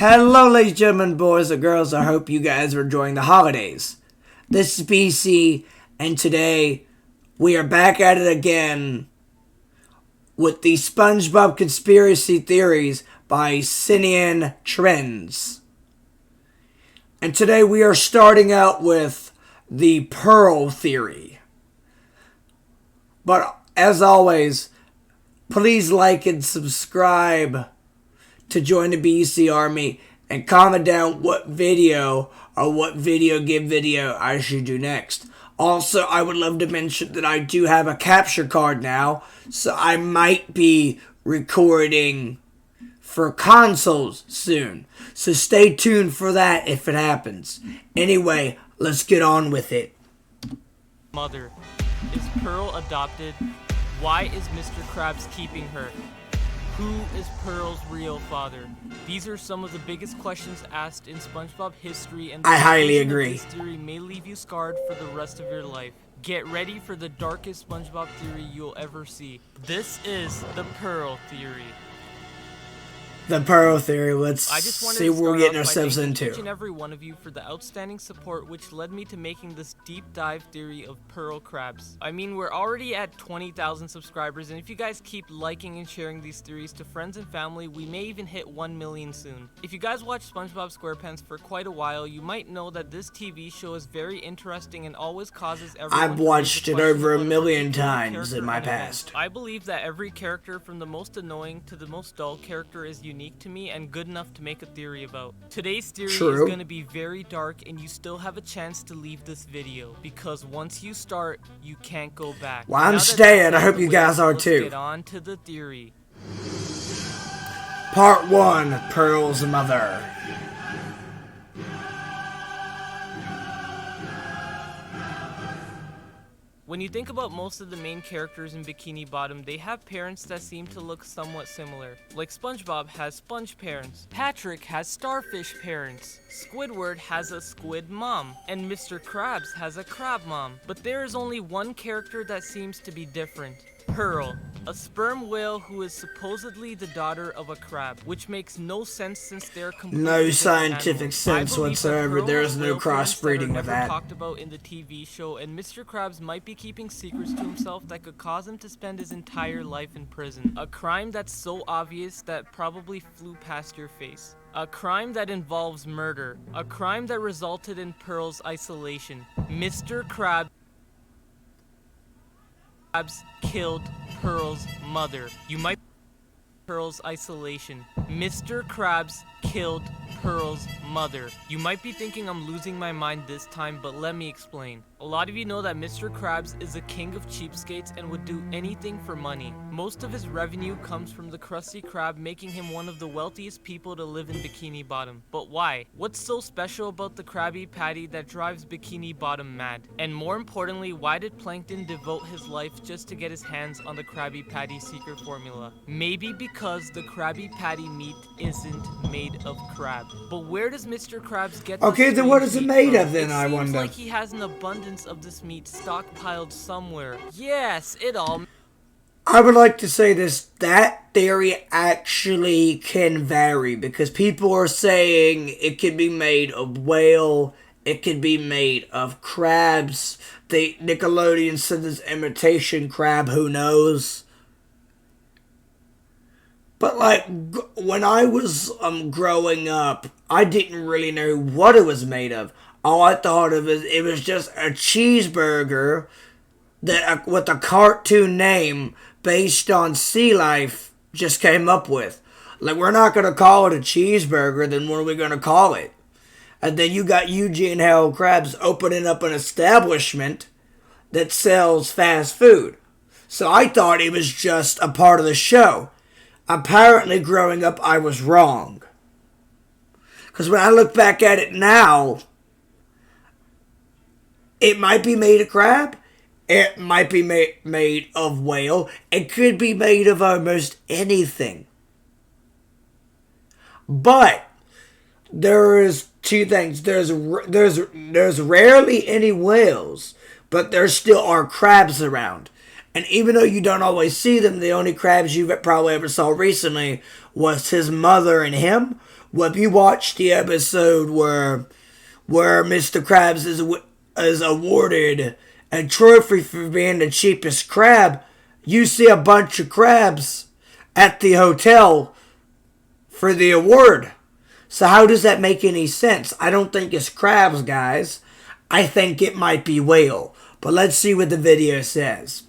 Hello, ladies, gentlemen, boys, and girls. I hope you guys are enjoying the holidays. This is BC, and today we are back at it again with the SpongeBob conspiracy theories by Cinian Trends. And today we are starting out with the Pearl theory. But as always, please like and subscribe to join the BC Army, and comment down what video or what video game video I should do next. Also, I would love to mention that I do have a capture card now, so I might be recording for consoles soon. So stay tuned for that if it happens. Anyway, let's get on with it. Mother, is Pearl adopted? Why is Mr. Krabs keeping her? Who is Pearl's real father? These are some of the biggest questions asked in SpongeBob history, and I highly agree. This theory may leave you scarred for the rest of your life. Get ready for the darkest SpongeBob theory you'll ever see. This is the Pearl theory. The Pearl theory. Let's see what we're getting ourselves into. Each and every one of you for the outstanding support which led me to making this deep dive theory of Pearl Krabs. I mean, we're already at 20,000 subscribers, and if you guys keep liking and sharing these theories to friends and family, we may even hit 1 million soon. If you guys watch SpongeBob SquarePants for quite a while, you might know that this TV show is very interesting and always causes everyone I've watched it over 1 million times in my past. I believe that every character, from the most annoying to the most dull character, is unique to me and good enough to make a theory about. Today's theory is going to be very dark, and you still have a chance to leave this video, because once you start, you can't go back. Well, I'm staying. I hope you guys are too. Get on to the theory. Part 1, Pearl's mother. When you think about most of the main characters in Bikini Bottom, they have parents that seem to look somewhat similar. Like SpongeBob has sponge parents, Patrick has starfish parents, Squidward has a squid mom, and Mr. Krabs has a crab mom. But there is only one character that seems to be different. Pearl, a sperm whale who is supposedly the daughter of a crab, which makes no sense since they're completely no scientific sense whatsoever. There is no crossbreeding with that. Talked about in the TV show, and Mr. Krabs might be keeping secrets to himself that could cause him to spend his entire life in prison. A crime that's so obvious that probably flew past your face. A crime that involves murder. A crime that resulted in Pearl's isolation. Mr. Krabs killed Pearl's mother. You might Pearl's isolation. Mr. Krabs killed Pearl's mother. You might be thinking I'm losing my mind this time, but let me explain. A lot of you know that Mr. Krabs is a king of cheapskates and would do anything for money. Most of his revenue comes from the Krusty Krab, making him one of the wealthiest people to live in Bikini Bottom. But why? What's so special about the Krabby Patty that drives Bikini Bottom mad? And more importantly, why did Plankton devote his life just to get his hands on the Krabby Patty secret formula? Maybe because the Krabby Patty meat isn't made of crab. But where does Mr. Krabs get Okay, then what is it made of then, I wonder? It seems like he has an abundance of this meat stockpiled somewhere. Yes, it all... I would like to say this, that theory actually can vary, because people are saying it could be made of whale, it could be made of crabs. The Nickelodeon said this imitation crab, who knows? But like, when I was growing up, I didn't really know what it was made of. All I thought of is it was just a cheeseburger that with a cartoon name based on sea life just came up with. Like, we're not going to call it a cheeseburger, then what are we going to call it? And then you got Eugene Harold Krabs opening up an establishment that sells fast food. So I thought it was just a part of the show. Apparently, growing up, I was wrong. Because when I look back at it now, it might be made of crab. It might be made of whale. It could be made of almost anything. But there is two things. There's rarely any whales, but there still are crabs around. And even though you don't always see them, the only crabs you probably ever saw recently was his mother and him, Well, if you watch the episode where Mr. Krabs is awarded a trophy for being the cheapest crab, you see a bunch of crabs at the hotel for the award. So how does that make any sense? I don't think it's crabs, guys. I think it might be whale. But let's see what the video says.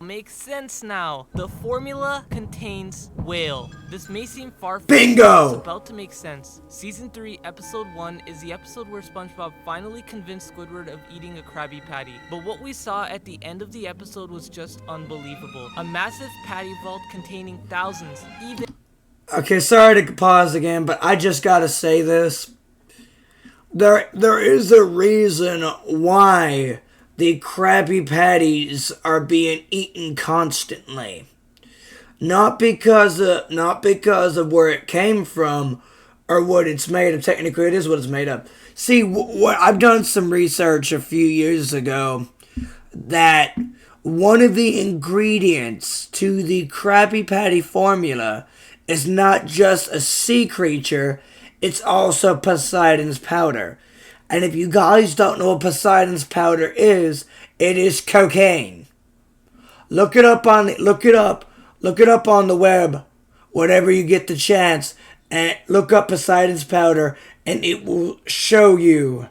Makes sense now. The formula contains whale. This may seem far-fetched, Bingo! but it's about to make sense. Season 3, Episode 1 is the episode where SpongeBob finally convinced Squidward of eating a Krabby Patty. But what we saw at the end of the episode was just unbelievable. A massive patty vault containing thousands, even... Okay, sorry to pause again, but I just gotta say this. There is a reason why the Krabby Patties are being eaten constantly. Not because of where it came from or what it's made of. Technically, it is what it's made of. See, I've done some research a few years ago that one of the ingredients to the Krabby Patty formula is not just a sea creature, it's also Poseidon's powder. And if you guys don't know what Poseidon's powder is, it is cocaine. Look it up on the web, whenever you get the chance, and look up Poseidon's powder, and it will show you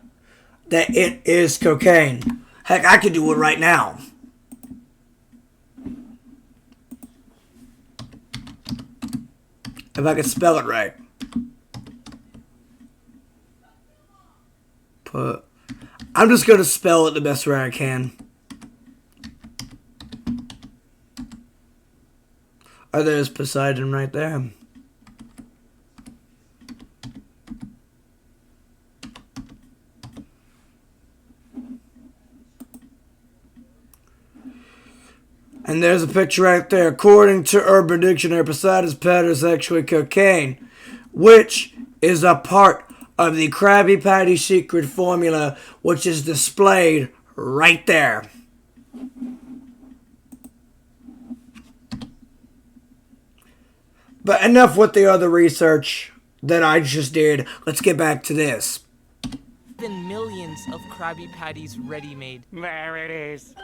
that it is cocaine. Heck, I could do it right now. If I could spell it right. But I'm just going to spell it the best way I can. Oh, there's Poseidon right there. And there's a picture right there. According to Urban Dictionary, Poseidon's powder is actually cocaine, which is a part of the Krabby Patty secret formula, which is displayed right there. But enough with the other research that I just did. Let's get back to this. Even millions of Krabby Patties ready-made. There it is.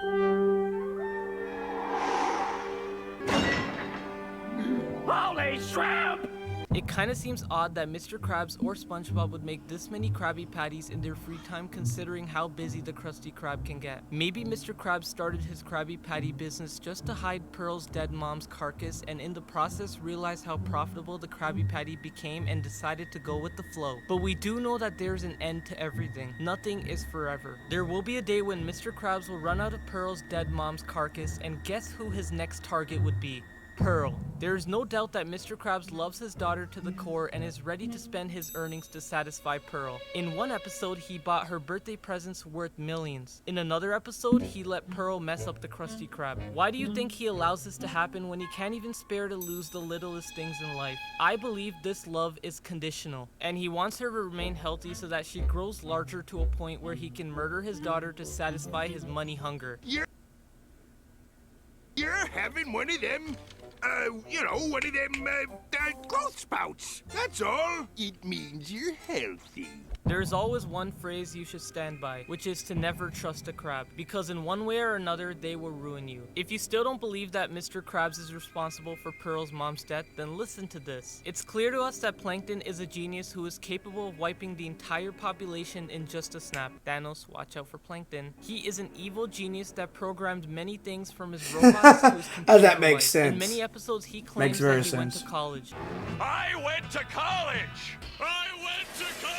Holy shrimp! It kinda seems odd that Mr. Krabs or SpongeBob would make this many Krabby Patties in their free time, considering how busy the Krusty Krab can get. Maybe Mr. Krabs started his Krabby Patty business just to hide Pearl's dead mom's carcass, and in the process realized how profitable the Krabby Patty became and decided to go with the flow. But we do know that there's an end to everything. Nothing is forever. There will be a day when Mr. Krabs will run out of Pearl's dead mom's carcass, and guess who his next target would be? Pearl. There is no doubt that Mr. Krabs loves his daughter to the core and is ready to spend his earnings to satisfy Pearl. In one episode, he bought her birthday presents worth millions. In another episode, he let Pearl mess up the Krusty Krab. Why do you think he allows this to happen when he can't even spare to lose the littlest things in life? I believe this love is conditional, and he wants her to remain healthy so that she grows larger to a point where he can murder his daughter to satisfy his money hunger. You're having one of them, one of them, growth spouts. That's all. It means you're healthy. There's always one phrase you should stand by, which is to never trust a crab, because in one way or another, they will ruin you. If you still don't believe that Mr. Krabs is responsible for Pearl's mom's death, then listen to this. It's clear to us that Plankton is a genius who is capable of wiping the entire population in just a snap. Thanos, watch out for Plankton. He is an evil genius that programmed many things from his robots to his computer. That makes sense. In many episodes, he claims that he went to college. I went to college! I went to college!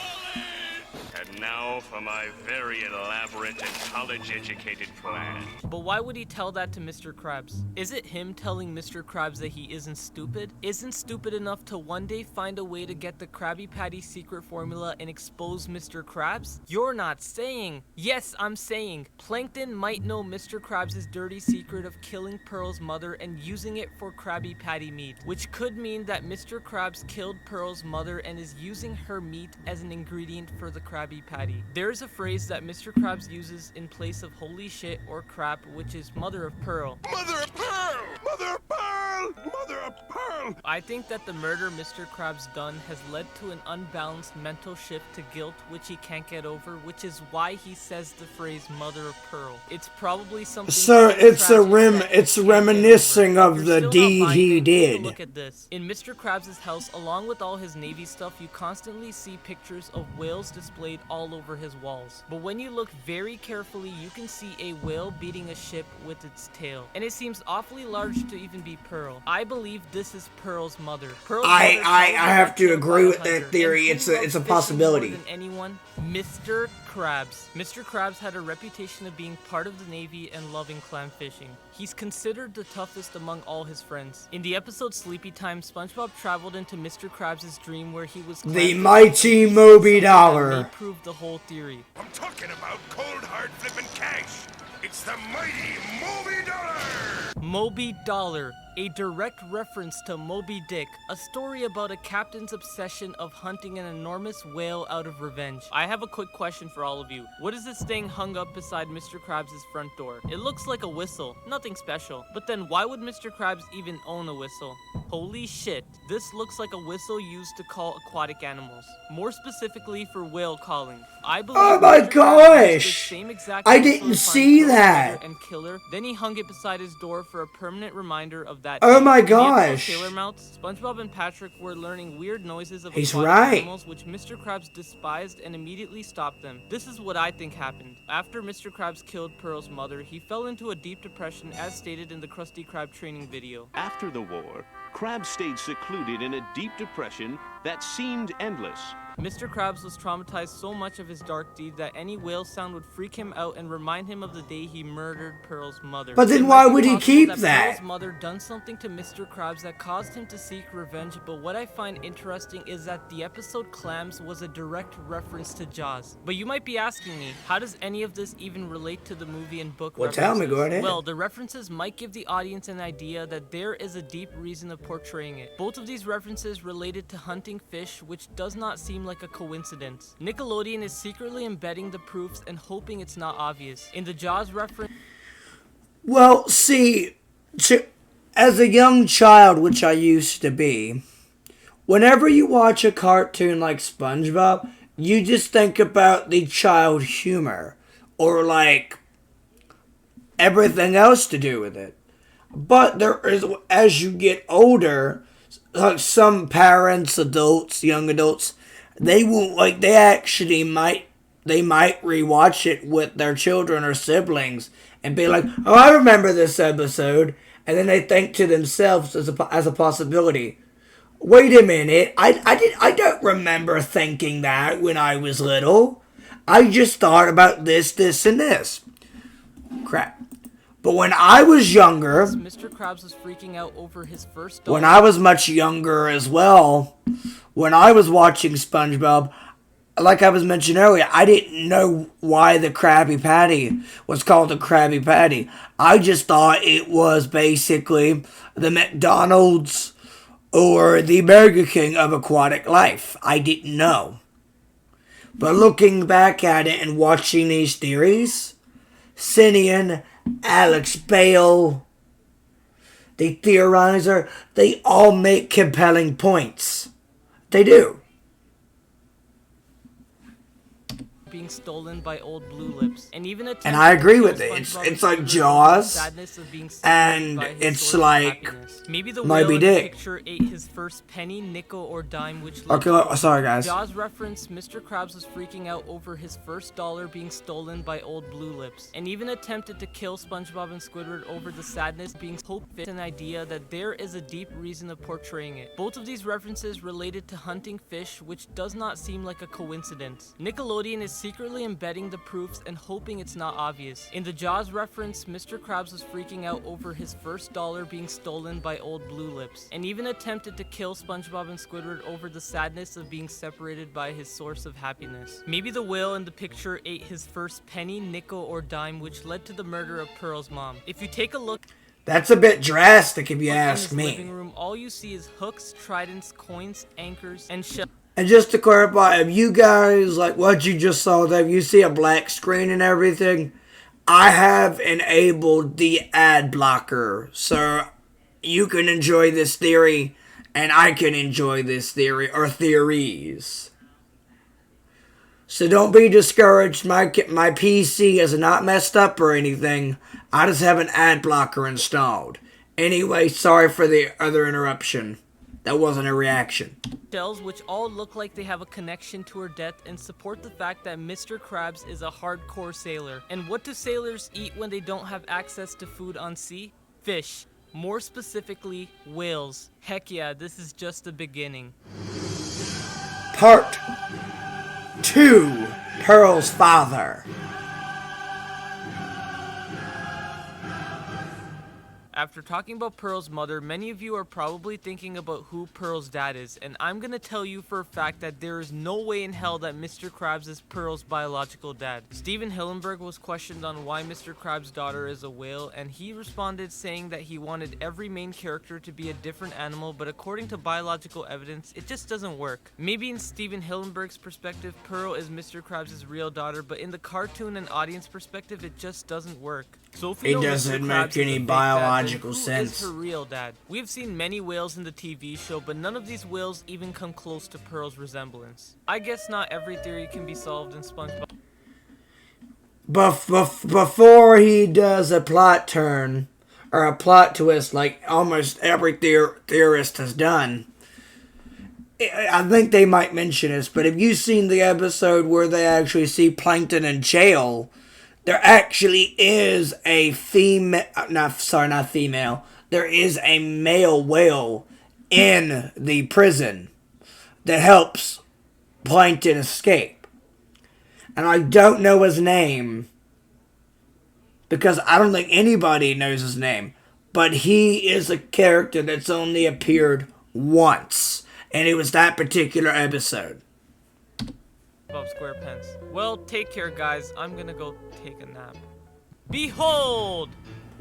And now for my very elaborate and college-educated plan. But why would he tell that to Mr. Krabs? Is it him telling Mr. Krabs that he isn't stupid? Isn't stupid enough to one day find a way to get the Krabby Patty secret formula and expose Mr. Krabs? You're not saying. Yes, I'm saying. Plankton might know Mr. Krabs' dirty secret of killing Pearl's mother and using it for Krabby Patty meat, which could mean that Mr. Krabs killed Pearl's mother and is using her meat as an ingredient for the Krabby Patty. There's a phrase that Mr. Krabs uses in place of holy shit or crap, which is mother of pearl. Mother of pearl! Mother of pearl! Mother of pearl! all. I think that the murder Mr. Krabs done has led to an unbalanced mental shift to guilt which he can't get over, which is why he says the phrase mother of pearl. It's probably something So so it's tragic that he it's can't get reminiscing over. If of you're the still not deed buying he it, take a did. look at this. In Mr. Krabs' house, along with all his Navy stuff, you constantly see pictures of whales displayed all over his walls. But when you look very carefully, you can see a whale beating a ship with its tail. And it seems awfully large to even be Pearl. I believe this is Pearl's mother. Pearl's mother I have got to killed agree by a with that hunter. theory. And who It's a loves fishing possibility. more than anyone? Mr. Krabs. Mr. Krabs had a reputation of being part of the Navy and loving clam fishing. He's considered the toughest among all his friends. In the episode Sleepy Time, SpongeBob traveled into Mr. Krabs' dream where he was clam The fishing, mighty and he said Moby something that Dollar. may prove the whole theory. I'm talking about cold hard flipping cash. It's the mighty Moby Dollar. Moby Dollar, a direct reference to Moby Dick, a story about a captain's obsession of hunting an enormous whale out of revenge. I have a quick question for all of you. What is this thing hung up beside Mr. Krabs' front door? It looks like a whistle, nothing special. But then why would Mr. Krabs even own a whistle? Holy shit, this looks like a whistle used to call aquatic animals. More specifically for whale calling. I believe Oh my Mr. Krabs used this gosh! same exact I whistle didn't to find see Pearl's that. mother and kill her. Then he hung it beside his door for a permanent reminder of that. Oh day. my In the episode gosh. Sailor Mouths, SpongeBob and Patrick were learning weird noises of He's aquatic right. animals which Mr. Krabs despised and immediately stopped them. This is what I think happened. After Mr. Krabs killed Pearl's mother, he fell into a deep depression as stated in the Krusty Krab training video. After the war, Krabs stayed secluded in a deep depression that seemed endless. Mr. Krabs was traumatized so much of his dark deed that any whale sound would freak him out and remind him of the day he murdered Pearl's mother. But then It why might be would he possible keep that that? Pearl's mother done something to Mr. Krabs that caused him to seek revenge, but what I find interesting is that the episode Clams was a direct reference to Jaws. But you might be asking me, how does any of this even relate to the movie and book Well, references? tell me, go ahead. Well, the references might give the audience an idea that there is a deep reason of portraying it. Both of these references related to hunting fish, which does not seem like a coincidence. Nickelodeon is secretly embedding the proofs and hoping it's not obvious. In the Jaws reference... Well, see, as a young child, which I used to be, whenever you watch a cartoon like SpongeBob, you just think about the child humor or like everything else to do with it. But there is, as you get older, like some parents, adults, young adults, they won't like. They actually might rewatch it with their children or siblings and be like, "Oh, I remember this episode," and then they think to themselves as a possibility. Wait a minute, I don't remember thinking that when I was little. I just thought about this, and this. Crap. But when I was younger, Mr. Krabs was freaking out over his first dog. when I was much younger as well, when I was watching SpongeBob, like I was mentioned earlier, I didn't know why the Krabby Patty was called the Krabby Patty. I just thought it was basically the McDonald's or the Burger King of aquatic life. I didn't know. But looking back at it and watching these theories, Cinian, Alex Bale, the theorizer, they all make compelling points. They do. being stolen by Old Blue Lips, and even a And I agree with it. It's like Jaws, and it's like maybe the Moby whale in the Dick. picture ate his first penny, nickel, or dime, which Okay, sorry guys. Jaws reference, Mr. Krabs was freaking out over his first dollar being stolen by Old Blue Lips, and even attempted to kill SpongeBob and Squidward over the sadness being hoped fit an idea that there is a deep reason of portraying it. Both of these references related to hunting fish, which does not seem like a coincidence. Nickelodeon is secretly embedding the proofs and hoping it's not obvious. In the Jaws reference, Mr. Krabs was freaking out over his first dollar being stolen by Old Blue Lips, and even attempted to kill SpongeBob and Squidward over the sadness of being separated by his source of happiness. Maybe the whale in the picture ate his first penny, nickel, or dime, which led to the murder of Pearl's mom. If you take a look That's a bit drastic if you in ask his me. living room, all you see is hooks, tridents, coins, anchors, and shells. And just to clarify, if you guys, like what you just saw there, you see a black screen and everything, I have enabled the ad blocker, so you can enjoy this theory and I can enjoy this theory or theories. So don't be discouraged. My PC is not messed up or anything. I just have an ad blocker installed. Anyway, sorry for the other interruption. That wasn't a reaction. Shells which all look like they have a connection to her death and support the fact that Mr. Krabs is a hardcore sailor. And what do sailors eat when they don't have access to food on sea? Fish. More specifically, whales. Heck yeah, this is just the beginning. Part 2. Pearl's father. After talking about Pearl's mother, many of you are probably thinking about who Pearl's dad is, and I'm gonna tell you for a fact that there is no way in hell that Mr. Krabs is Pearl's biological dad. Steven Hillenburg was questioned on why Mr. Krabs' daughter is a whale, and he responded saying that he wanted every main character to be a different animal, but according to biological evidence, it just doesn't work. Maybe in Steven Hillenburg's perspective, Pearl is Mr. Krabs' real daughter, but in the cartoon and audience perspective, it just doesn't work. So if we It know doesn't Mr. make Krabs is a any fake biological dad, then sense. who is her real dad? We've seen many whales in the TV show, but none of these whales even come close to Pearl's resemblance. I guess not every theory can be solved in SpongeBob. Before he does a plot turn, or a plot twist like almost every theorist has done, I think they might mention this, but have you seen the episode where they actually see Plankton in jail? There actually is a female, not female, there is a male whale in the prison that helps Plankton escape. And I don't know his name, because I don't think anybody knows his name, but he is a character that's only appeared once, and it was that particular episode. Bob SquarePants. Well, take care, guys. I'm gonna go take a nap. Behold!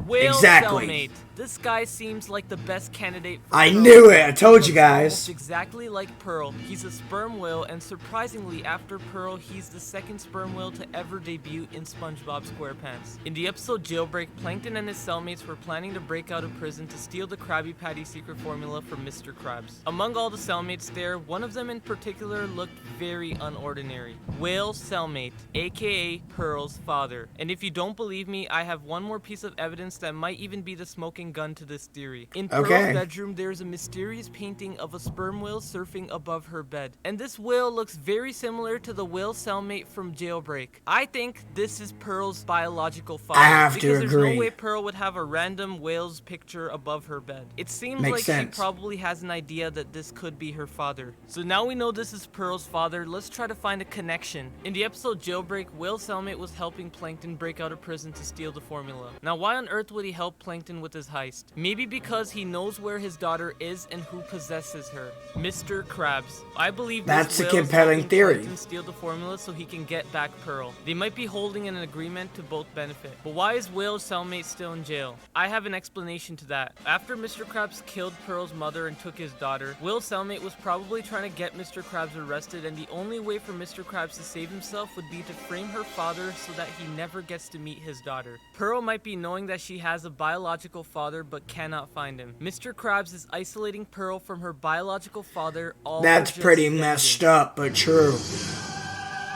Whale Exactly. cellmate. This guy seems like the best candidate for I Pearl. knew it. I told you He looks guys. almost exactly like Pearl. He's a sperm whale, and surprisingly, after Pearl, he's the second sperm whale to ever debut in SpongeBob SquarePants. In the episode Jailbreak, Plankton and his cellmates were planning to break out of prison to steal the Krabby Patty secret formula from Mr. Krabs. Among all the cellmates there, one of them in particular looked very unordinary. Whale cellmate, aka Pearl's father. And if you don't believe me, I have one more piece of evidence that might even be the smoking gun to this theory. In Pearl's bedroom, there's a mysterious painting of a sperm whale surfing above her bed. And this whale looks very similar to the whale cellmate from Jailbreak. I think this is Pearl's biological father. I have to because agree. there's no way Pearl would have a random whale's picture above her bed. It seems Makes like sense. she probably has an idea that this could be her father. So now we know this is Pearl's father, let's try to find a connection. In the episode Jailbreak, whale cellmate was helping Plankton break out of prison to steal the formula. Now why on earth would he help Plankton with his heist? Maybe because he knows where his daughter is and who possesses her. Mr. Krabs. I believe That's this a whale is compelling helping theory. Plankton steal the formula so he can get back Pearl. They might be holding an agreement to both benefit. But why is Whale's cellmate still in jail? I have an explanation to that. After Mr. Krabs killed Pearl's mother and took his daughter, Whale's cellmate was probably trying to get Mr. Krabs arrested, and the only way for Mr. Krabs to save himself would be to frame her father so that he never gets to meet his daughter. Pearl might be knowing that she has a biological father but cannot find him. Mr. Krabs is isolating Pearl from her biological father. That's pretty messed up, but true.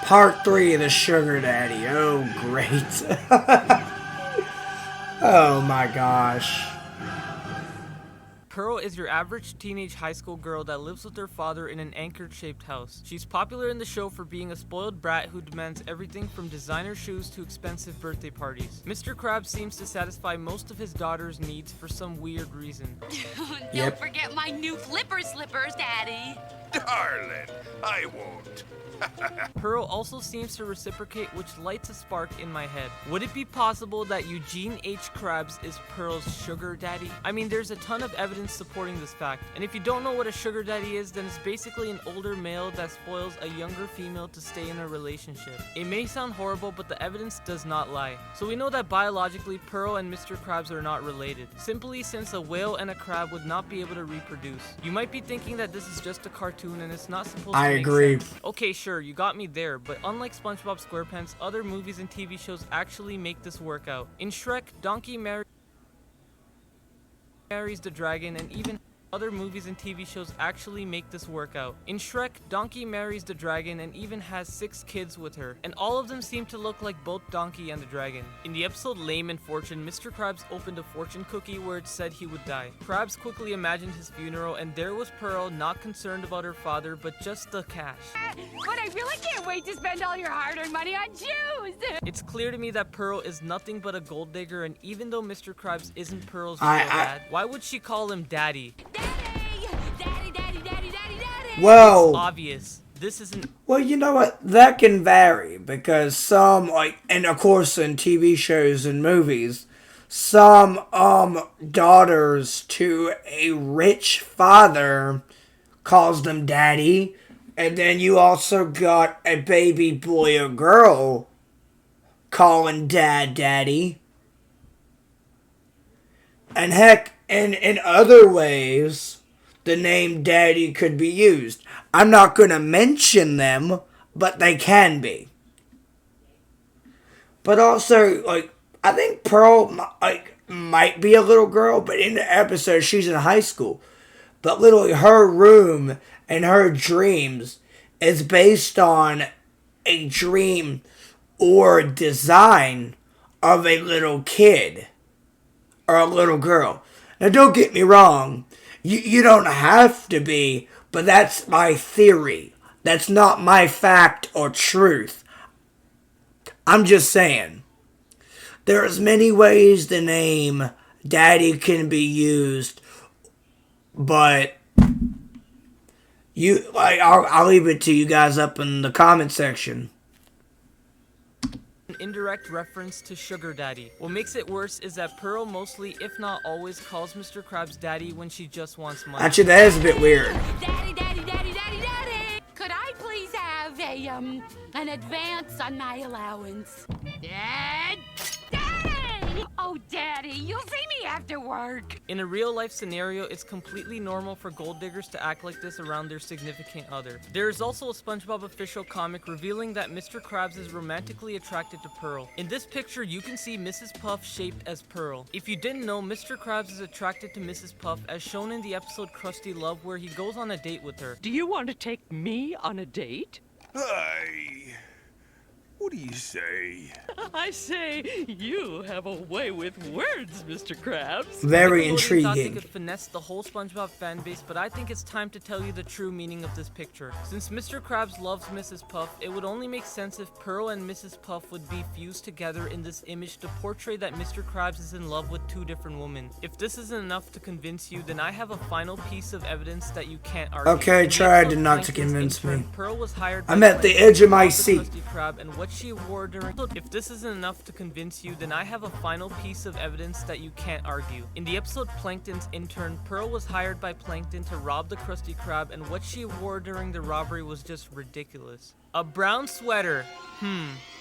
Part 3 of the Sugar Daddy. Oh, great. Oh my gosh. Pearl is your average teenage high school girl that lives with her father in an anchor-shaped house. She's popular in the show for being a spoiled brat who demands everything from designer shoes to expensive birthday parties. Mr. Krabs seems to satisfy most of his daughter's needs for some weird reason. Don't forget my new flipper slippers, Daddy. Darling, I won't. Pearl also seems to reciprocate, which lights a spark in my head. Would it be possible that Eugene H. Krabs is Pearl's sugar daddy? I mean, there's a ton of evidence supporting this fact, and if you don't know what a sugar daddy is, then it's basically an older male that spoils a younger female to stay in a relationship. It may sound horrible, but the evidence does not lie. So we know that biologically, Pearl and Mr. Krabs are not related, simply since a whale and a crab would not be able to reproduce. You might be thinking that this is just a cartoon and it's not supposed to I make agree. sense. Okay, sure, you got me there, but unlike SpongeBob SquarePants, other movies and TV shows actually make this work out. In Shrek, Donkey marries the dragon, and even other movies and TV shows actually make this work out. In Shrek, Donkey marries the dragon and even has 6 kids with her, and all of them seem to look like both Donkey and the dragon. In the episode Lame and Fortune, Mr. Krabs opened a fortune cookie where it said he would die. Krabs quickly imagined his funeral, and there was Pearl, not concerned about her father, but just the cash. But I really can't wait to spend all your hard-earned money on shoes! It's clear to me that Pearl is nothing but a gold digger, and even though Mr. Krabs isn't Pearl's real dad, why would she call him Daddy? Daddy! Daddy, daddy, daddy, daddy, daddy! Well, It's obvious. This isn't... Well, you know what? That can vary because some, like, and of course in TV shows and movies, some, daughters to a rich father calls them daddy. And then you also got a baby boy or girl calling dad daddy. And heck, in other ways, the name daddy could be used. I'm not going to mention them, but they can be. But also, like, I think Pearl, like, might be a little girl, but in the episode, she's in high school. But literally, her room and her dreams is based on a dream or design of a little kid or a little girl. Now, don't get me wrong. You don't have to be, but that's my theory. That's not my fact or truth. I'm just saying. There's many ways the name Daddy can be used, but I'll leave it to you guys up in the comment section. An indirect reference to Sugar Daddy. What makes it worse is that Pearl mostly, if not always, calls Mr. Krabs Daddy when she just wants money. Actually, that is a bit weird. Daddy, daddy, daddy, daddy, daddy! Could I please have an advance on my allowance? Dad? Daddy! Oh, Daddy, you'll see me after work. In a real-life scenario, it's completely normal for gold diggers to act like this around their significant other. There is also a SpongeBob official comic revealing that Mr. Krabs is romantically attracted to Pearl. In this picture, you can see Mrs. Puff shaped as Pearl. If you didn't know, Mr. Krabs is attracted to Mrs. Puff as shown in the episode Krusty Love, where he goes on a date with her. Do you want to take me on a date? Hey, what do you say? I say, you have a way with words, Mr. Krabs. Very Nickelodeon intriguing. thought they could finesse the whole SpongeBob fanbase, but I think it's time to tell you the true meaning of this picture. Since Mr. Krabs loves Mrs. Puff, it would only make sense if Pearl and Mrs. Puff would be fused together in this image to portray that Mr. Krabs is in love with 2 different women. If this isn't enough to convince you, then I have a final piece of evidence that you can't argue. Okay, In the try episode not to Plankton's convince intern, me. Pearl was hired by I'm at the Plankton edge of my to rob the seat. Krusty Krab and what she wore during... If this isn't enough to convince you, then I have a final piece of evidence that you can't argue. In the episode Plankton's Intern, Pearl was hired by Plankton to rob the Krusty Krab, and what she wore during the robbery was just ridiculous. A brown sweater.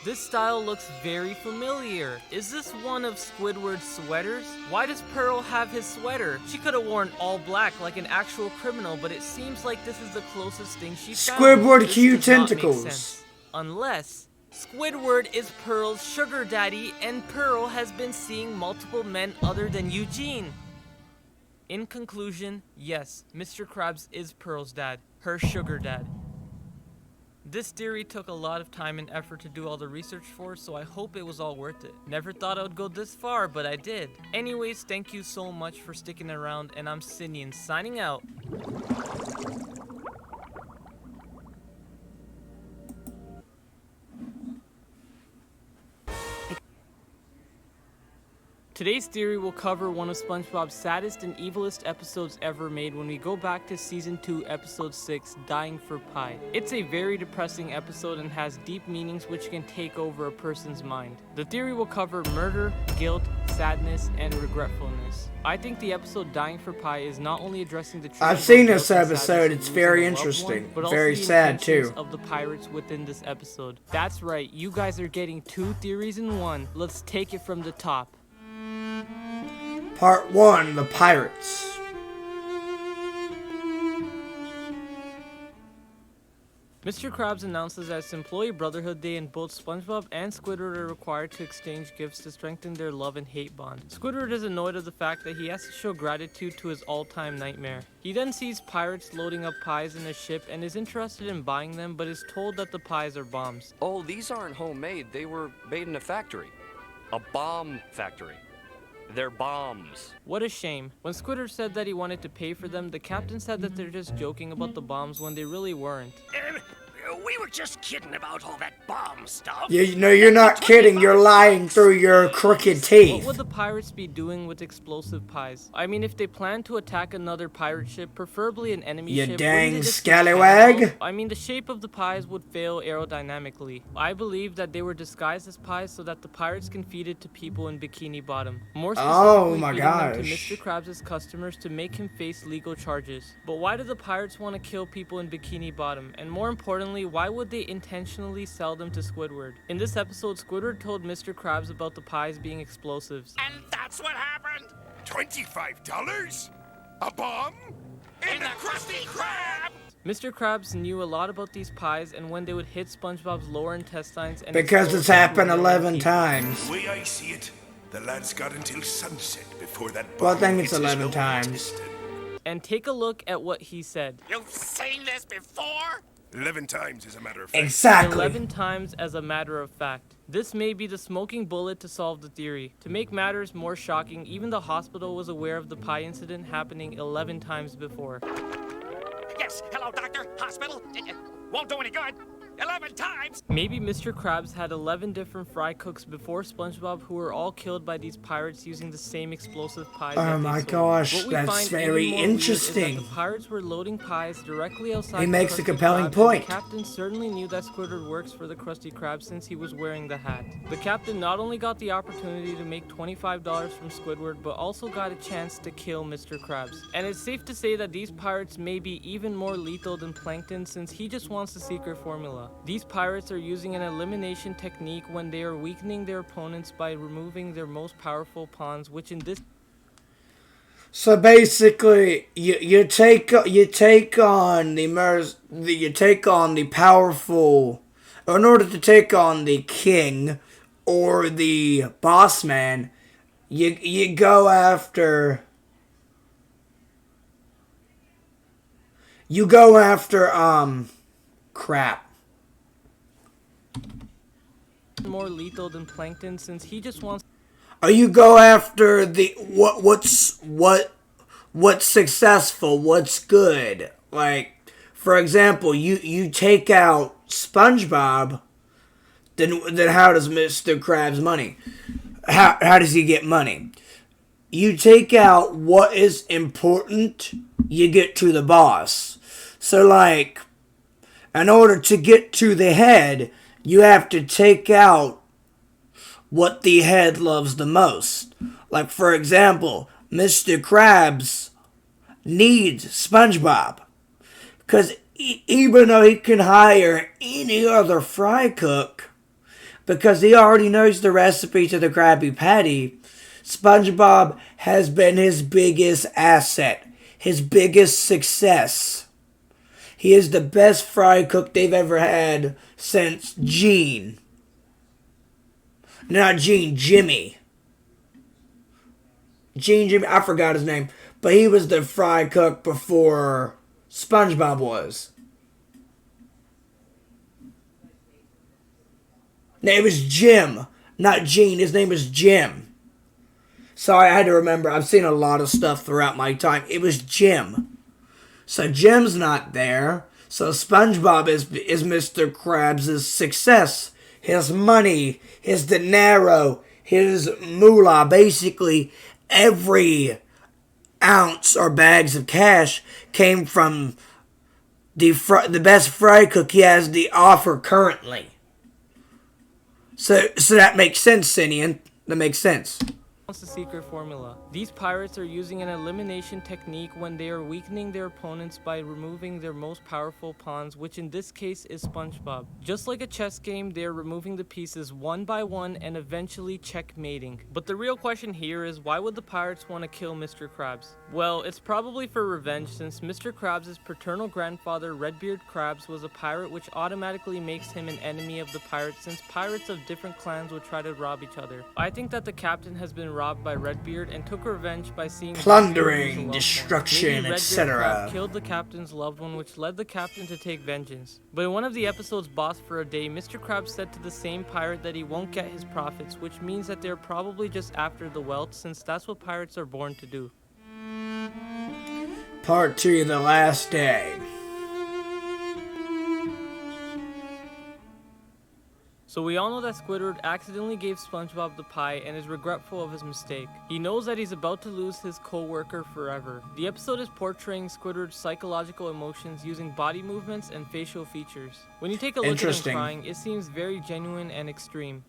This style looks very familiar. Is this one of Squidward's sweaters? Why does Pearl have his sweater? She could have worn all black like an actual criminal, but it seems like this is the closest thing she found. Squidward This cute does not make tentacles. sense. Unless Squidward is Pearl's sugar daddy, and Pearl has been seeing multiple men other than Eugene. In conclusion, yes, Mr. Krabs is Pearl's dad, her sugar dad. This theory took a lot of time and effort to do all the research for, so I hope it was all worth it. Never thought I would go this far, but I did. Anyways, thank you so much for sticking around, and I'm Cinian signing out. Today's theory will cover one of SpongeBob's saddest and evilest episodes ever made when we go back to Season 2, Episode 6, Dying for Pie. It's a very depressing episode and has deep meanings which can take over a person's mind. The theory will cover murder, guilt, sadness, and regretfulness. I think the episode Dying for Pie is not only addressing the truth I've about seen guilt this and episode, sadness it's of very losing a loved interesting, one, but also very the sad intentions too. of the pirates within this episode. That's right, you guys are getting 2 theories in one. Let's take it from the top. Part 1, the pirates. Mr. Krabs announces that it's Employee Brotherhood Day and both SpongeBob and Squidward are required to exchange gifts to strengthen their love and hate bond. Squidward is annoyed of the fact that he has to show gratitude to his all-time nightmare. He then sees pirates loading up pies in a ship and is interested in buying them, but is told that the pies are bombs. Oh, these aren't homemade. They were made in a factory. A bomb factory. They're bombs. What a shame. When Squidward said that he wanted to pay for them, the captain said that they're just joking about the bombs when they really weren't. We were just kidding about all that bomb stuff. No, you're not kidding. You're lying through your crooked teeth. What would the pirates be doing with explosive pies? I mean, if they plan to attack another pirate ship, preferably an enemy ship... You dang wouldn't it just be scallywag. cannibals? I mean, the shape of the pies would fail aerodynamically. I believe that they were disguised as pies so that the pirates can feed it to people in Bikini Bottom. More specifically, my feeding them to gosh. Mr. Krabs' customers to make him face legal charges. But why do the pirates want to kill people in Bikini Bottom? And more importantly, why would they intentionally sell them to Squidward? In this episode, Squidward told Mr. Krabs about the pies being explosives. And that's what happened? $25? A bomb? In the Krusty Krab? Mr. Krabs knew a lot about these pies and when they would hit SpongeBob's lower intestines and Because explode it's happened into 11 teeth. times. The way I see it, the lad's got until sunset before that Well, I bomb think it's hits his 11 lower times. intestine. And take a look at what he said. You've seen this before? 11 times, as a matter of fact. Exactly. 11 times as a matter of fact. This may be the smoking bullet to solve the theory. To make matters more shocking, even the hospital was aware of the pie incident happening 11 times before. Yes, hello, doctor. Hospital. Won't do any good. 11 times. Maybe Mr. Krabs had 11 different fry cooks before SpongeBob who were all killed by these pirates using the same explosive pies. Oh my gosh, that's very interesting. The pirates were loading pies directly outside. He makes a Krusty compelling Krab, point. The captain certainly knew that Squidward works for the Krusty Krab since he was wearing the hat. The captain not only got the opportunity to make $25 from Squidward, but also got a chance to kill Mr. Krabs. And it's safe to say that these pirates may be even more lethal than Plankton since he just wants the secret formula. These pirates are using an elimination technique when they are weakening their opponents by removing their most powerful pawns, which in this... So basically, you take on the powerful, in order to take on the king or the boss man, you go after crap. more lethal than Plankton since he just wants... Or you go after the what's successful, what's good. Like, for example, you take out SpongeBob, then how does Mr. Krabs money? How does he get money? You take out what is important, you get to the boss. So like, in order to get to the head, you have to take out what the head loves the most. Like, for example, Mr. Krabs needs SpongeBob. Because even though he can hire any other fry cook, because he already knows the recipe to the Krabby Patty, SpongeBob has been his biggest asset, his biggest success. He is the best fry cook they've ever had since Gene. Not Gene, Jimmy. Jimmy, I forgot his name. But he was the fry cook before SpongeBob was. Name is Jim, not Gene. His name is Jim. Sorry, I had to remember. I've seen a lot of stuff throughout my time. It was Jim. So Jim's not there. So SpongeBob is Mr. Krabs' success. His money, his dinero, his moolah. Basically, every ounce or bags of cash came from the best fry cook he has the offer currently. So that makes sense, Cinian. That makes sense. What's the secret formula? These pirates are using an elimination technique when they are weakening their opponents by removing their most powerful pawns, which in this case is SpongeBob. Just like a chess game, they are removing the pieces one by one and eventually checkmating. But the real question here is, why would the pirates want to kill Mr. Krabs? Well, it's probably for revenge, since Mr. Krabs' paternal grandfather, Redbeard Krabs, was a pirate, which automatically makes him an enemy of the pirates, since pirates of different clans would try to rob each other. I think that the captain has been robbed by Redbeard and took revenge by seeing plundering, destruction, etc. etc. Killed the captain's loved one, which led the captain to take vengeance. But in one of the episodes, Boss for a Day, Mr. Krabs said to the same pirate that he won't get his profits, which means that they're probably just after the wealth, since that's what pirates are born to do. Part 2, The Last Day. So we all know that Squidward accidentally gave SpongeBob the pie and is regretful of his mistake. He knows that he's about to lose his co-worker forever. The episode is portraying Squidward's psychological emotions using body movements and facial features. When you take a look at him crying, it seems very genuine and extreme.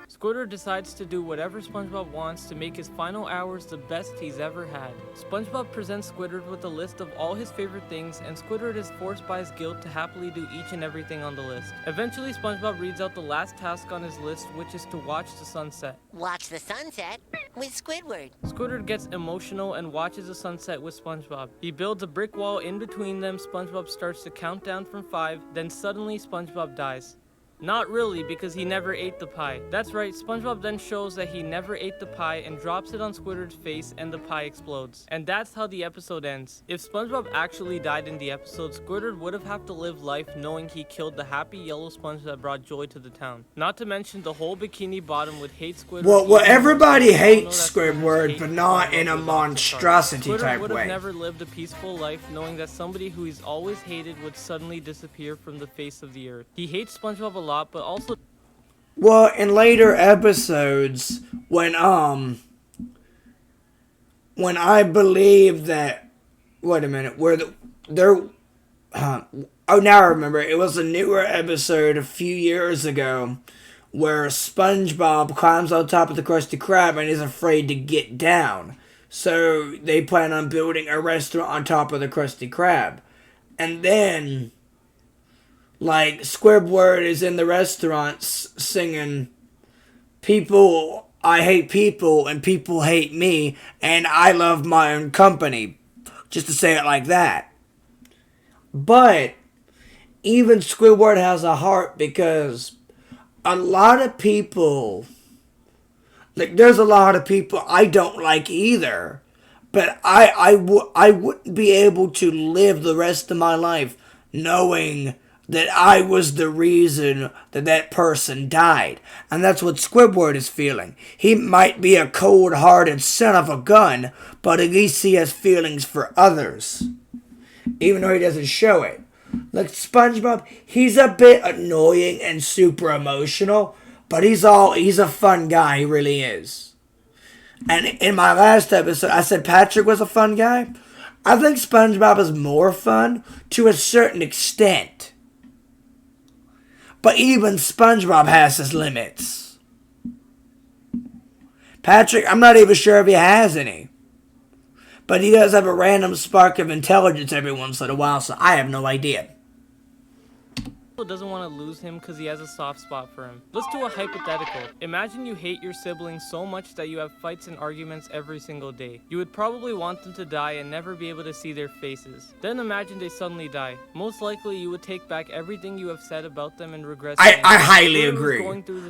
Squidward decides to do whatever SpongeBob wants to make his final hours the best he's ever had. SpongeBob presents Squidward with a list of all his favorite things, and Squidward is forced by his guilt to happily do each and everything on the list. Eventually, SpongeBob reads out the last task on his list, which is to watch the sunset. Watch the sunset with Squidward. Squidward gets emotional and watches the sunset with SpongeBob. He builds a brick wall in between them. SpongeBob starts to count down from 5, then suddenly SpongeBob dies. Not really, because he never ate the pie. That's right, SpongeBob then shows that he never ate the pie and drops it on Squidward's face and the pie explodes. And that's how the episode ends. If SpongeBob actually died in the episode, Squidward would have to live life knowing he killed the happy yellow sponge that brought joy to the town. Not to mention the whole Bikini Bottom would hate Squidward. Well, everybody hates Squidward, but not in a monstrosity Squidward type would have way. never lived a peaceful life knowing that somebody who he's always hated would suddenly disappear from the face of the earth. He hates SpongeBob a lot, but also... Well, in later episodes, when I believe that... Wait a minute, now I remember, it was a newer episode a few years ago where SpongeBob climbs on top of the Krusty Krab and is afraid to get down. So they plan on building a restaurant on top of the Krusty Krab. And then, like, Squidward is in the restaurant singing, I hate people and people hate me and I love my own company. Just to say it like that. But even Squidward has a heart, because a lot of people, like, there's a lot of people I don't like either, but I wouldn't be able to live the rest of my life knowing that I was the reason that person died. And that's what Squidward is feeling. He might be a cold-hearted son of a gun, but at least he has feelings for others, even though he doesn't show it. Like SpongeBob, he's a bit annoying and super emotional, but he's a fun guy, he really is. And in my last episode, I said Patrick was a fun guy. I think SpongeBob is more fun to a certain extent. But even SpongeBob has his limits. Patrick, I'm not even sure if he has any. But he does have a random spark of intelligence every once in a while, so I have no idea. Doesn't want to lose him because he has a soft spot for him. Let's do a hypothetical. Imagine you hate your siblings so much that you have fights and arguments every single day. You would probably want them to die and never be able to see their faces. Then imagine they suddenly die. Most likely you would take back everything you have said about them and regret. I highly agree.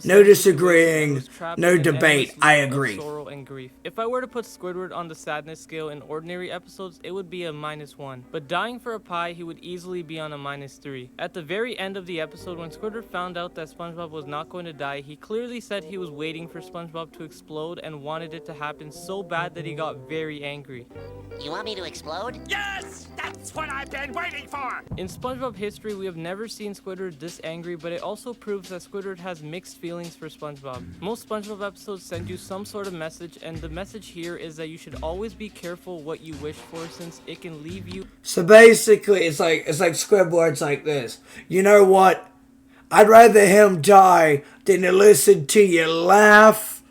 No disagreeing, no debate. I agree. Sorrow and grief. If I were to put Squidward on the sadness scale in ordinary episodes, it would be a -1. But dying for a pie, he would easily be on a -3. At the very end of the episode, when Squidward found out that SpongeBob was not going to die, he clearly said he was waiting for SpongeBob to explode and wanted it to happen so bad that he got very angry. You want me to explode? Yes! That's what I've been waiting for! In SpongeBob history, we have never seen Squidward this angry, but it also proves that Squidward has mixed feelings for SpongeBob. Most SpongeBob episodes send you some sort of message, and the message here is that you should always be careful what you wish for, since it can leave you. So basically, it's like Squidward's like this. You know what? I'd rather him die than to listen to you laugh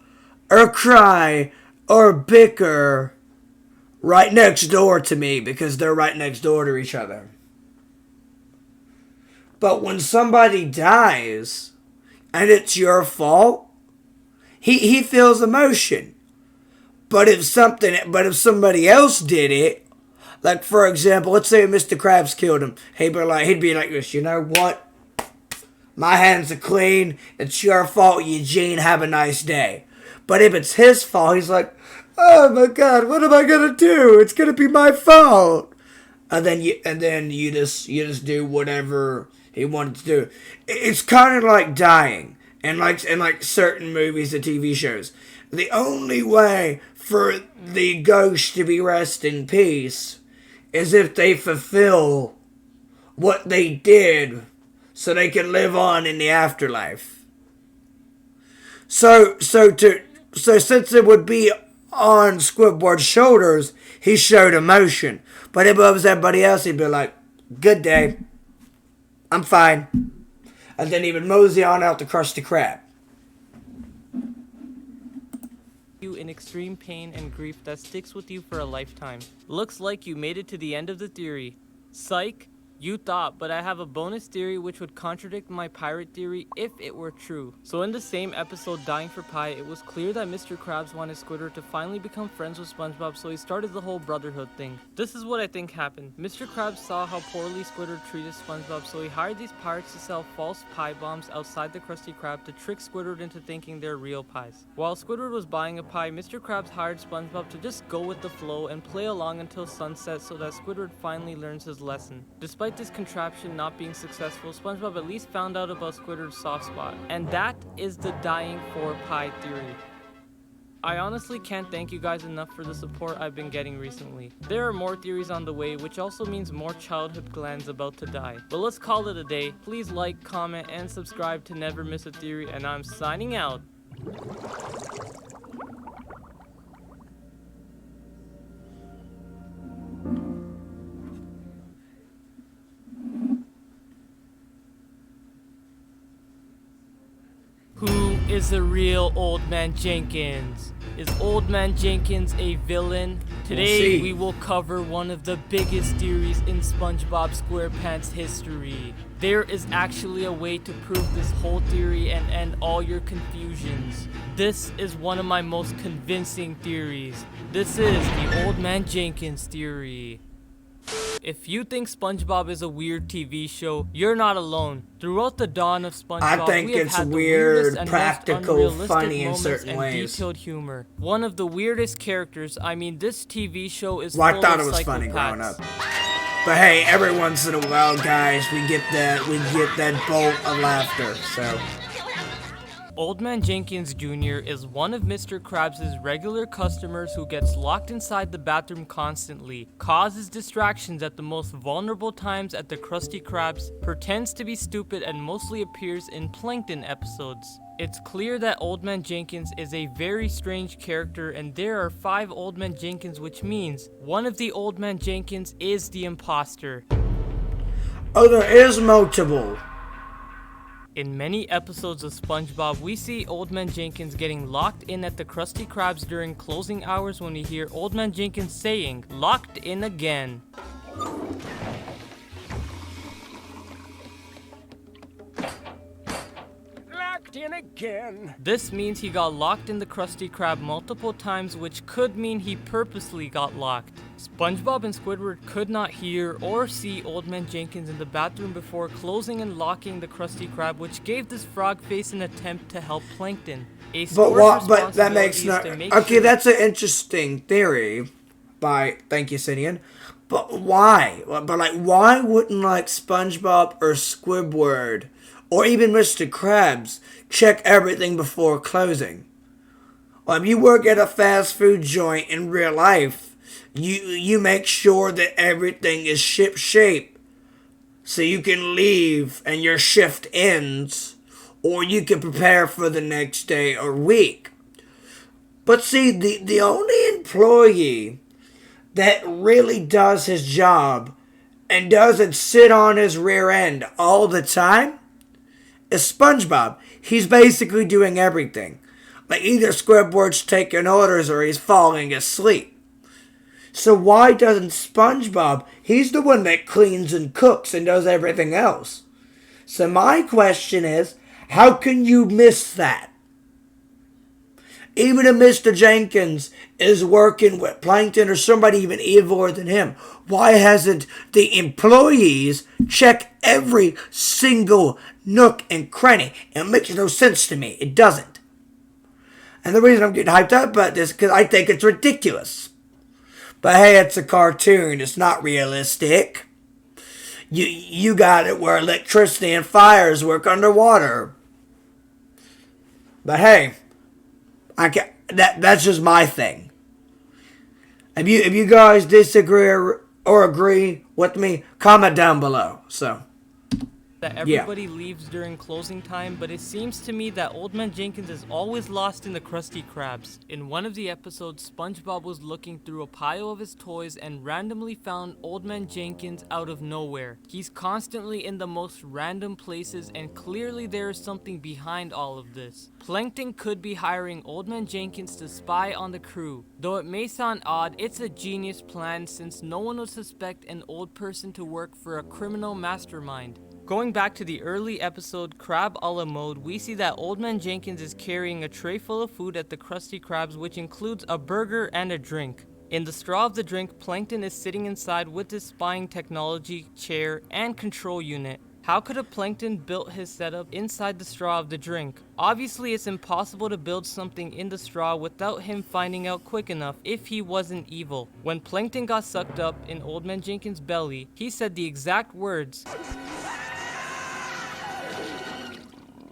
or cry or bicker right next door to me because they're right next door to each other. But when somebody dies and it's your fault, he feels emotion. But if somebody else did it, like for example, let's say Mr. Krabs killed him, he'd be like this, you know what? My hands are clean. It's your fault, Eugene. Have a nice day. But if it's his fault, he's like, oh my God, what am I gonna do? It's gonna be my fault. And then you just do whatever he wanted to do. It's kind of like dying, and like certain movies and TV shows. The only way for the ghost to be rest in peace is if they fulfill what they did, so they can live on in the afterlife. So since it would be on Squidward's shoulders, he showed emotion. But if it was everybody else, he'd be like, good day. I'm fine. And then he would mosey on out to Krusty Krab. You in extreme pain and grief that sticks with you for a lifetime. Looks like you made it to the end of the theory. Psych. You thought, but I have a bonus theory which would contradict my pirate theory if it were true. So in the same episode, Dying for Pie, it was clear that Mr. Krabs wanted Squidward to finally become friends with SpongeBob, so he started the whole brotherhood thing. This is what I think happened. Mr. Krabs saw how poorly Squidward treated SpongeBob, so he hired these pirates to sell false pie bombs outside the Krusty Krab to trick Squidward into thinking they're real pies. While Squidward was buying a pie, Mr. Krabs hired SpongeBob to just go with the flow and play along until sunset so that Squidward finally learns his lesson. Despite this contraption not being successful, SpongeBob at least found out about Squidward's soft spot. And that is the dying for pie theory. I honestly can't thank you guys enough for the support I've been getting recently. There are more theories on the way, which also means more childhood glands about to die. But let's call it a day. Please like, comment, and subscribe to never miss a theory, and I'm signing out. Who is the real Old Man Jenkins? Is Old Man Jenkins a villain? Today we will cover one of the biggest theories in SpongeBob SquarePants history. There is actually a way to prove this whole theory and end all your confusions. This is one of my most convincing theories. This is the Old Man Jenkins theory. If you think SpongeBob is a weird TV show, you're not alone. Throughout the dawn of SpongeBob, I think we have it's had weird, the and practical, most funny in moments certain and ways. Detailed humor. One of the weirdest characters. I mean, this TV show is Well, full I thought of it was funny growing psychopaths. up. But hey, every once in a while, guys, we get that bolt of laughter. So. Old Man Jenkins Jr. is one of Mr. Krabs' regular customers who gets locked inside the bathroom constantly, causes distractions at the most vulnerable times at the Krusty Krabs, pretends to be stupid, and mostly appears in Plankton episodes. It's clear that Old Man Jenkins is a very strange character, and there are 5 Old Man Jenkins, which means one of the Old Man Jenkins is the imposter. Oh, there is multiple. In many episodes of SpongeBob, we see Old Man Jenkins getting locked in at the Krusty Krabs during closing hours when we hear Old Man Jenkins saying, "Locked in again." Locked in again. This means he got locked in the Krusty Krab multiple times, which could mean he purposely got locked. SpongeBob and Squidward could not hear or see Old Man Jenkins in the bathroom before closing and locking the Krusty Krab, which gave this frog face an attempt to help Plankton. But that makes no. Okay, that's an interesting theory. Thank you, Cinian. But why? But why wouldn't SpongeBob or Squidward or even Mr. Krabs check everything before closing? If you work at a fast food joint in real life, you make sure that everything is ship shape so you can leave and your shift ends, or you can prepare for the next day or week. But see, the only employee that really does his job and doesn't sit on his rear end all the time is SpongeBob. He's basically doing everything. Like either Squidward's taking orders or he's falling asleep. So why doesn't SpongeBob, he's the one that cleans and cooks and does everything else. So my question is, how can you miss that? Even if Mr. Jenkins is working with Plankton or somebody even eviler than him, why hasn't the employees checked every single nook and cranny? It makes no sense to me. It doesn't. And the reason I'm getting hyped up about this is because I think it's ridiculous. But hey, it's a cartoon. It's not realistic. You got it where electricity and fires work underwater. But hey, that's just my thing. If you guys disagree or agree with me, comment down below. So that everybody leaves during closing time, but it seems to me that Old Man Jenkins is always lost in the Krusty Krabs. In one of the episodes, SpongeBob was looking through a pile of his toys and randomly found Old Man Jenkins out of nowhere. He's constantly in the most random places, and clearly there is something behind all of this. Plankton could be hiring Old Man Jenkins to spy on the crew. Though it may sound odd, it's a genius plan since no one would suspect an old person to work for a criminal mastermind. Going back to the early episode Crab a la mode, we see that Old Man Jenkins is carrying a tray full of food at the Krusty Krabs, which includes a burger and a drink. In the straw of the drink, Plankton is sitting inside with his spying technology, chair, and control unit. How could a Plankton build his setup inside the straw of the drink? Obviously, it's impossible to build something in the straw without him finding out quick enough if he wasn't evil. When Plankton got sucked up in Old Man Jenkins' belly, he said the exact words,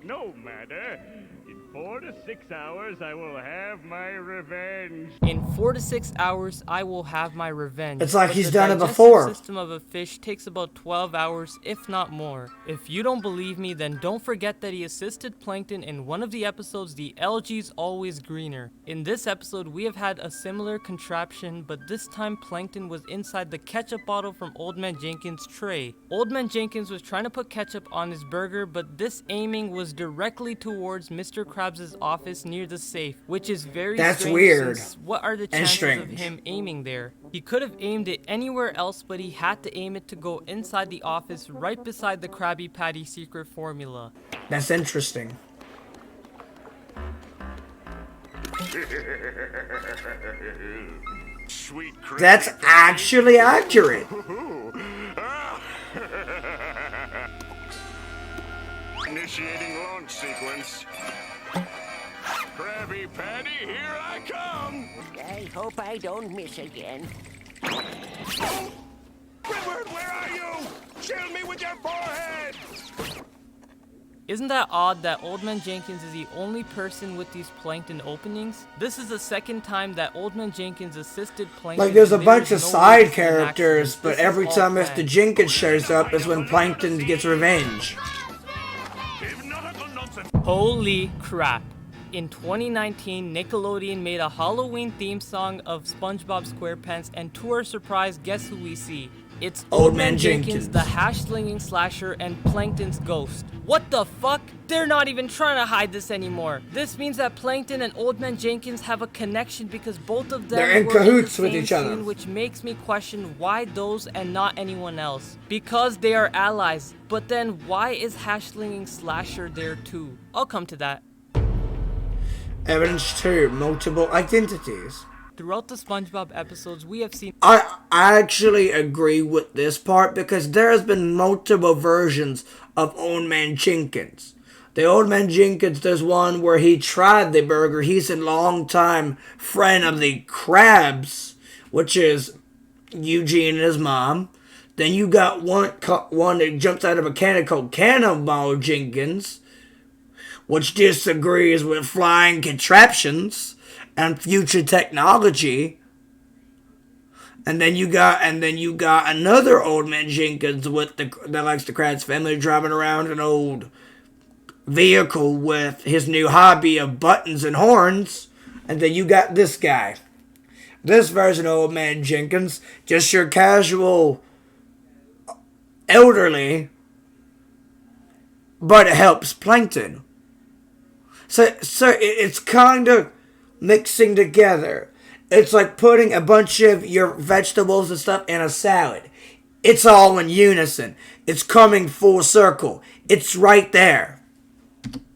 "No matter. In 4 to 6 hours, I will have my revenge." In 4 to 6 hours, I will have my revenge. It's like But he's the done it digestive before. system of a fish takes about 12 hours, if not more. If you don't believe me, then don't forget that he assisted Plankton in one of the episodes, The Algae's Always Greener. In this episode, we have had a similar contraption, but this time Plankton was inside the ketchup bottle from Old Man Jenkins' tray. Old Man Jenkins was trying to put ketchup on his burger, but this aiming was directly towards Mr. Krabs' office near the safe, which is very strange. Weird. Since what are the chances of him aiming there? He could have aimed it anywhere else, but he had to aim it to go inside the office right beside the Krabby Patty secret formula. That's interesting. Sweet That's actually accurate. Initiating launch sequence. Krabby Patty, here I come! I hope I don't miss again. Squidward, where are you? Shield me with your forehead! Isn't that odd that Old Man Jenkins is the only person with these Plankton openings? This is the second time that Old Man Jenkins assisted Plankton. Like there's a bunch of no side characters, but This every is time all Mr. planned. Jenkins shows up is when Plankton gets revenge. Holy crap. In 2019, Nickelodeon made a Halloween theme song of SpongeBob SquarePants, and to our surprise, guess who we see? It's Old Man Jenkins, the hash-slinging slasher, and Plankton's ghost. What the fuck? They're not even trying to hide this anymore. This means that Plankton and Old Man Jenkins have a connection because both of them They're in were cahoots the with same each other. scene, which makes me question why those and not anyone else. Because they are allies. But then why is hash-slinging slasher there too? I'll come to that. Evidence 2, multiple identities. Throughout the SpongeBob episodes, we have seen... I actually agree with this part because there has been multiple versions of Old Man Jenkins. The Old Man Jenkins, there's one where he tried the burger. He's a longtime friend of the Krabs, which is Eugene and his mom. Then you got one that jumps out of a cannon called Cannonball Jenkins, which disagrees with flying contraptions and future technology. And then you got another Old Man Jenkins that likes the Krabs family driving around an old vehicle with his new hobby of buttons and horns. And then you got this guy. This version of Old Man Jenkins, just your casual elderly but it helps Plankton. So it's kind of mixing together. It's like putting a bunch of your vegetables and stuff in a salad. It's all in unison. It's coming full circle. It's right there.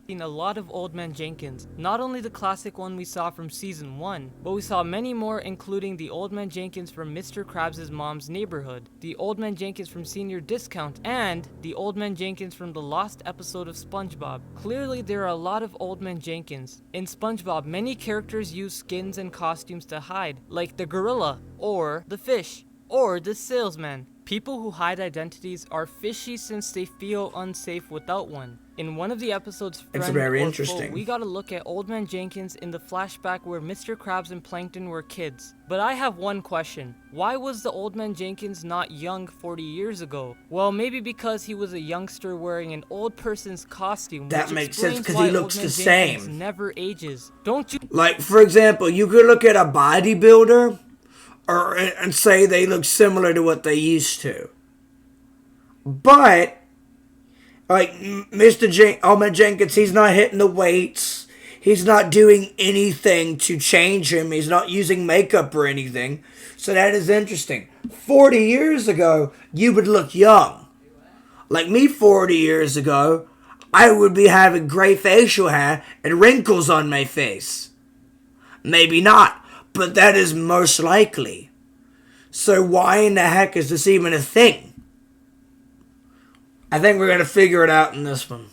Seen a lot of Old Man Jenkins. Not only the classic one we saw from season 1, but we saw many more, including the Old Man Jenkins from Mr. Krabs' mom's neighborhood, the Old Man Jenkins from Senior Discount, and the Old Man Jenkins from the lost episode of SpongeBob. Clearly, there are a lot of Old Man Jenkins. In SpongeBob, many characters use skins and costumes to hide, like the gorilla, or the fish, or the salesman. People who hide identities are fishy since they feel unsafe without one. In one of the episodes, It's very interesting. We got a look at Old Man Jenkins in the flashback where Mr. Krabs and Plankton were kids. But I have one question. Why was the Old Man Jenkins not young 40 years ago? Well, maybe because he was a youngster wearing an old person's costume. That makes sense because he looks the same. Never ages. Don't you? Like, for example, you could look at a bodybuilder and say they look similar to what they used to. But like Old Man Jenkins, he's not hitting the weights. He's not doing anything to change him. He's not using makeup or anything. So that is interesting. 40 years ago, you would look young. Like me 40 years ago, I would be having gray facial hair and wrinkles on my face. Maybe not, but that is most likely. So why in the heck is this even a thing? I think we're going to figure it out in this one.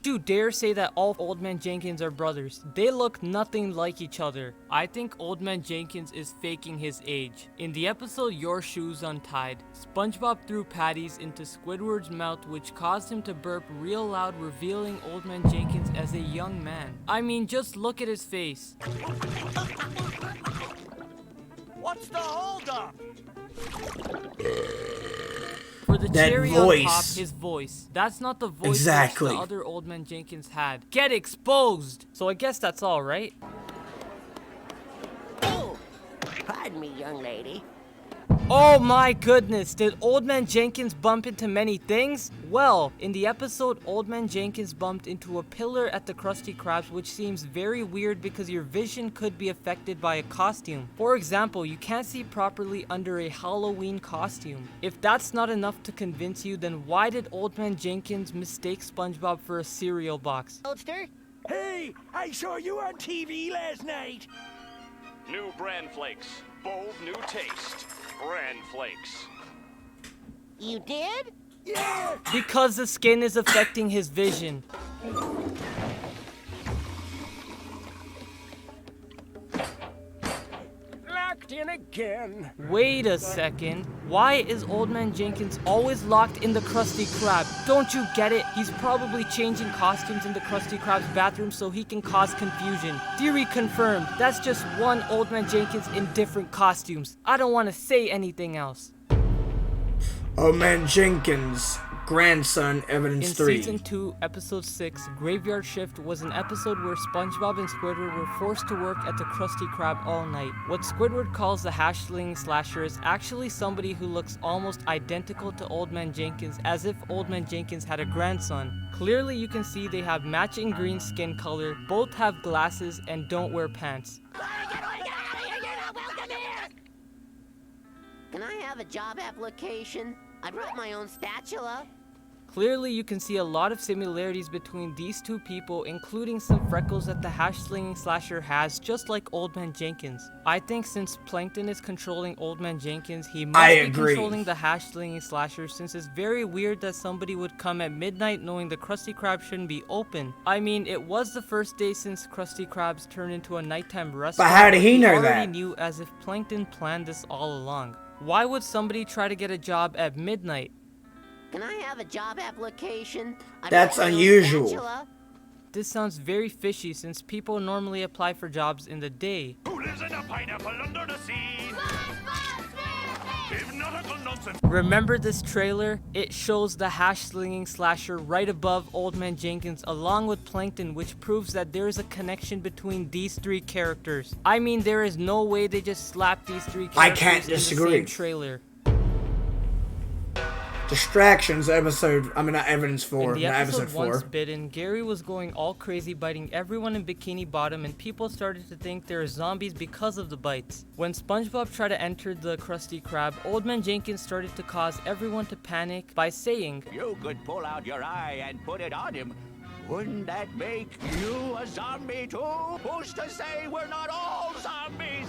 You dare say that all Old Man Jenkins are brothers. They look nothing like each other. I think Old Man Jenkins is faking his age. In the episode Your Shoes Untied, SpongeBob threw patties into Squidward's mouth, which caused him to burp real loud, revealing Old Man Jenkins as a young man. I mean, just look at his face. What's the holdup? For the that cherry voice. on top, his voice. That's not the voice Exactly. that the other Old Man Jenkins had. Get exposed! So I guess that's all, right? Oh, pardon me, young lady. Oh my goodness, did Old Man Jenkins bump into many things? Well, in the episode, Old Man Jenkins bumped into a pillar at the Krusty Krabs, which seems very weird because your vision could be affected by a costume. For example, you can't see properly under a Halloween costume. If that's not enough to convince you, then why did Old Man Jenkins mistake SpongeBob for a cereal box? Oldster? Hey, I saw you on TV last night. New bran flakes. Bold new taste. Bran flakes. You did? Yeah. Because the skin is affecting his vision. Locked in again. Wait a second. Why is Old Man Jenkins always locked in the Krusty Krab? Don't you get it? He's probably changing costumes in the Krusty Krab's bathroom so he can cause confusion. Theory confirmed. That's just one Old Man Jenkins in different costumes. I don't want to say anything else. Old Man Jenkins, grandson, evidence In 3. Season 2, Episode 6, Graveyard Shift was an episode where SpongeBob and Squidward were forced to work at the Krusty Krab all night. What Squidward calls the hash-slinging slasher is actually somebody who looks almost identical to Old Man Jenkins, as if Old Man Jenkins had a grandson. Clearly you can see they have matching green skin color, both have glasses, and don't wear pants. Can I have a job application? I brought my own spatula. Clearly you can see a lot of similarities between these two people, including some freckles that the hash-slinging slasher has, just like Old Man Jenkins. I think since Plankton is controlling Old Man Jenkins, he must be controlling the hash-slinging slasher, since it's very weird that somebody would come at midnight knowing the Krusty Krab shouldn't be open. I mean, it was the first day since Krusty Krabs turned into a nighttime restaurant. But how did he know already that? knew, as if Plankton planned this all along. Why would somebody try to get a job at midnight? Can I have a job application? That's unusual. This sounds very fishy since people normally apply for jobs in the day. Who lives in a pineapple under the sea? If nautical nonsense. Remember this trailer? It shows the hash-slinging slasher right above Old Man Jenkins along with Plankton, which proves that there is a connection between these three characters. I mean, there is no way they just slapped these three characters I can't disagree. in the same trailer. Distractions episode, not evidence 4, In the not episode episode 4. Once Bitten, Gary was going all crazy biting everyone in Bikini Bottom, and people started to think they were zombies because of the bites. When SpongeBob tried to enter the Krusty Krab, Old Man Jenkins started to cause everyone to panic by saying, "You could pull out your eye and put it on him. Wouldn't that make you a zombie too? Who's to say we're not all zombies?"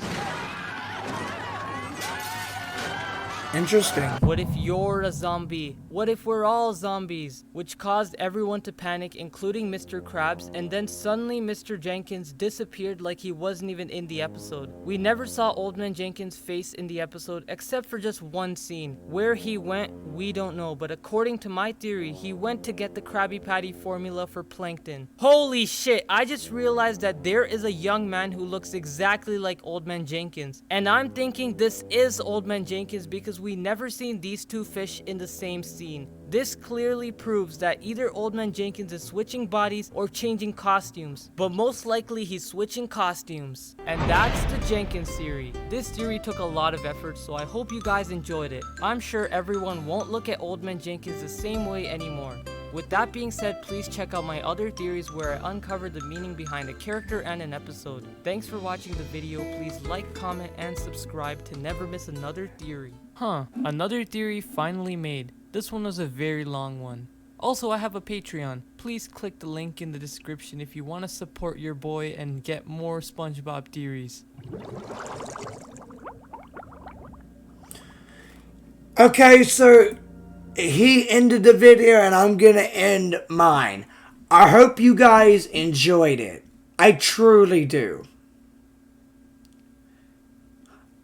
Interesting. What if you're a zombie? What if we're all zombies? Which caused everyone to panic, including Mr. Krabs, and then suddenly Mr. Jenkins disappeared like he wasn't even in the episode. We never saw Old Man Jenkins' face in the episode except for just one scene. Where he went, we don't know, but according to my theory, he went to get the Krabby Patty formula for Plankton. Holy shit, I just realized that there is a young man who looks exactly like Old Man Jenkins. And I'm thinking this is Old Man Jenkins because we never seen these two fish in the same scene. This clearly proves that either Old Man Jenkins is switching bodies or changing costumes, but most likely he's switching costumes. And that's the Jenkins theory. This theory took a lot of effort, so I hope you guys enjoyed it. I'm sure everyone won't look at Old Man Jenkins the same way anymore. With that being said, please check out my other theories where I uncover the meaning behind a character and an episode. Thanks for watching the video. Please like, comment, and subscribe to never miss another theory. Another theory finally made. This one was a very long one. Also, I have a Patreon. Please click the link in the description if you want to support your boy and get more SpongeBob theories. Okay, so he ended the video and I'm gonna end mine. I hope you guys enjoyed it. I truly do.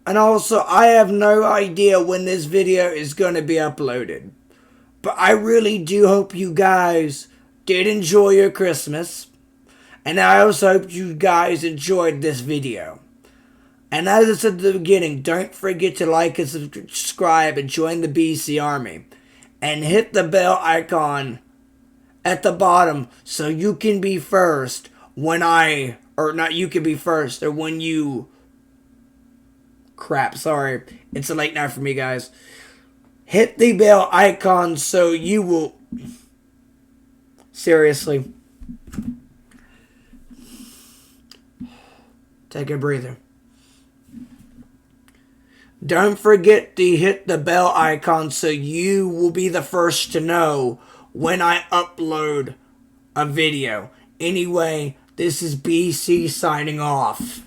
And also, I have no idea when this video is gonna be uploaded. But I really do hope you guys did enjoy your Christmas. And I also hope you guys enjoyed this video. And as I said at the beginning, don't forget to like and subscribe and join the BC Army. And hit the bell icon at the bottom so you can be first when crap, sorry. It's a late night for me, guys. Hit the bell icon so you will... Seriously. Take a breather. Don't forget to hit the bell icon so you will be the first to know when I upload a video. Anyway, this is BC signing off.